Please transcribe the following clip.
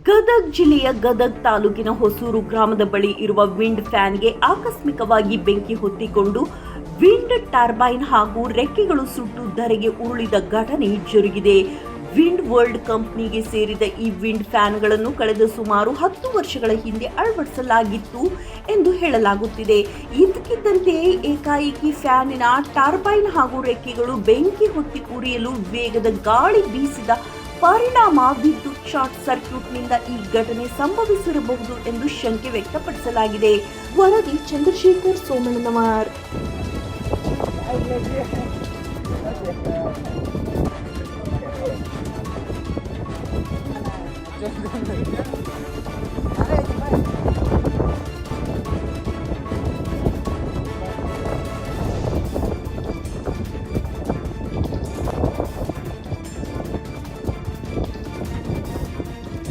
ಗದಗ್ ಜಿಲ್ಲೆಯ ಗದಗ್ ತಾಲೂಕಿನ ಹೊಸೂರು ಗ್ರಾಮದ ಬಳಿ ಇರುವ ವಿಂಡ್ ಫ್ಯಾನ್ಗೆ ಆಕಸ್ಮಿಕವಾಗಿ ಬೆಂಕಿ ಹೊತ್ತಿಕೊಂಡು ವಿಂಡ್ ಟರ್ಬೈನ್ ಹಾಗೂ ರೆಕ್ಕೆಗಳು ಸುಟ್ಟು ಧರೆಗೆ ಉರುಳಿದ ಘಟನೆ ಜರುಗಿದೆ. ವಿಂಡ್ ವರ್ಲ್ಡ್ ಕಂಪನಿಗೆ ಸೇರಿದ ಈ ವಿಂಡ್ ಫ್ಯಾನ್ಗಳನ್ನು ಕಳೆದ ಸುಮಾರು 10 ವರ್ಷಗಳ ಹಿಂದೆ ಅಳವಡಿಸಲಾಗಿತ್ತು ಎಂದು ಹೇಳಲಾಗುತ್ತಿದೆ. ಇದ್ದಕ್ಕಿದ್ದಂತೆಯೇ ಏಕಾಏಕಿ ಫ್ಯಾನಿನ ಟರ್ಬೈನ್ ಹಾಗೂ ರೆಕ್ಕೆಗಳು ಬೆಂಕಿ ಹೊತ್ತಿ ಉರಿಯಲು ವೇಗದ ಗಾಳಿ ಬೀಸಿದ ಪರಿಣಾಮ ವಿದ್ಯುತ್ ಶಾರ್ಟ್ ಸರ್ಕ್ಯೂಟ್ನಿಂದ ಈ ಘಟನೆ ಸಂಭವಿಸಿರಬಹುದು ಎಂದು ಶಂಕೆ ವ್ಯಕ್ತಪಡಿಸಲಾಗಿದೆ. ವರದಿ ಚಂದ್ರಶೇಖರ್ ಸೋಮಣ್ಣನವರ್.